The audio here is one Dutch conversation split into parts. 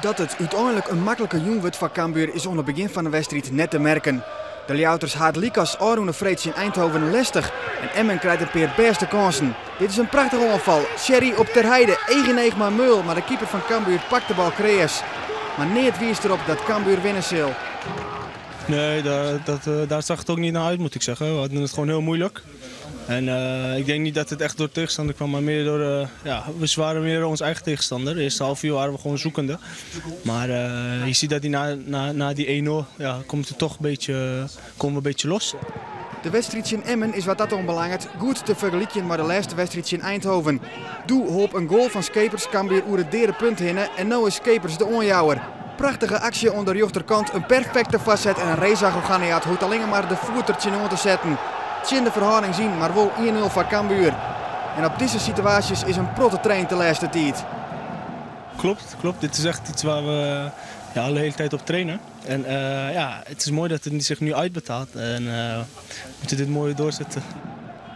Dat het uiteindelijk een makkelijke joen wordt van Cambuur is onder het begin van de wedstrijd net te merken. De Ljouters haat Likas Aroene Vreeds in Eindhoven lastig en Emmen krijgt een paar beste kansen. Dit is een prachtige aanval. Sherry op Ter Heide, 1-9 maar Meul, maar de keeper van Cambuur pakt de bal Creërs. Maar neet wiest erop dat Cambuur winnen zal. Nee, daar zag het ook niet naar uit, moet ik zeggen. We hadden het gewoon heel moeilijk. En ik denk niet dat het echt door tegenstander kwam, maar meer door... we waren meer ons eigen tegenstander. De eerste half uur waren we gewoon zoekende. Maar je ziet dat na die 1-0 komt het toch komen we een beetje los. De wedstrijd in Emmen is wat dat onbelangrijk goed te vergelijken met de laatste wedstrijd in Eindhoven. Doe hoop een goal van Skepers Cambuur oer het derde punt hinnen en nu is Skepers de onjouwer. Prachtige actie onder de rechterkant, een perfecte vastzet en een Reza Goganiat hoeft alleen maar de voertertje aan te zetten. Tjen de verhouding zien, maar wel 1-0 van Cambuur. En op deze situaties is een protte trein de laatste tijd. Klopt. Dit is echt iets waar we de hele tijd op trainen. En het is mooi dat het zich nu uitbetaalt. En we moeten dit mooi doorzetten.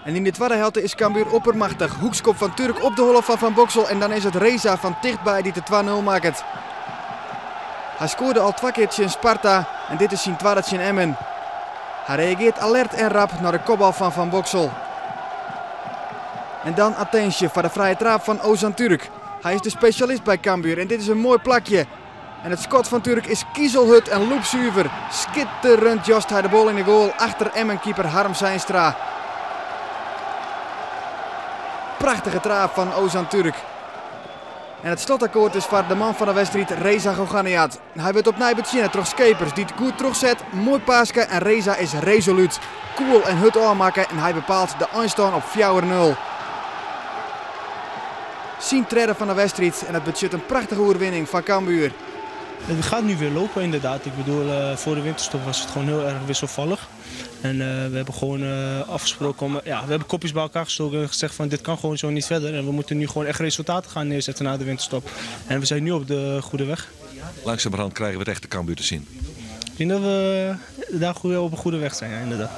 En in de tweede helft is Cambuur oppermachtig. Hoekskop van Turk op de holf van Van Boksel. En dan is het Reza van dichtbij die de 2-0 maakt. Hij scoorde al 2 keer in Sparta en dit is zijn tweede in Emmen. Hij reageert alert en rap naar de kopbal van Van Boksel. En dan attentie voor de vrije trap van Ozan Turk. Hij is de specialist bij Cambuur en dit is een mooi plakje. En het schot van Turk is kiezelhut en loopzuiver. Schitterend jost hij de bal in de goal achter Emmen-keeper Harm Zijnstra. Prachtige trap van Ozan Turk. En het slotakkoord is voor de man van de wedstrijd Reza Goganiat. Hij wordt opnieuw beginnen door Skepers die het goed terugzet. Mooi paasje en Reza is resoluut. Cool en hut aanmaken en hij bepaalt de eindstand op 4-0. Zien treden van de wedstrijd en het budget een prachtige overwinning van Cambuur. Het gaat nu weer lopen inderdaad. Ik bedoel, voor de winterstop was het gewoon heel erg wisselvallig. En we hebben gewoon afgesproken, we hebben kopjes bij elkaar gestoken en gezegd van dit kan gewoon zo niet verder. En we moeten nu gewoon echt resultaten gaan neerzetten na de winterstop. En we zijn nu op de goede weg. Langzamerhand krijgen we het echte Cambuur te zien. Ik denk dat we daar op een goede weg zijn, ja, inderdaad.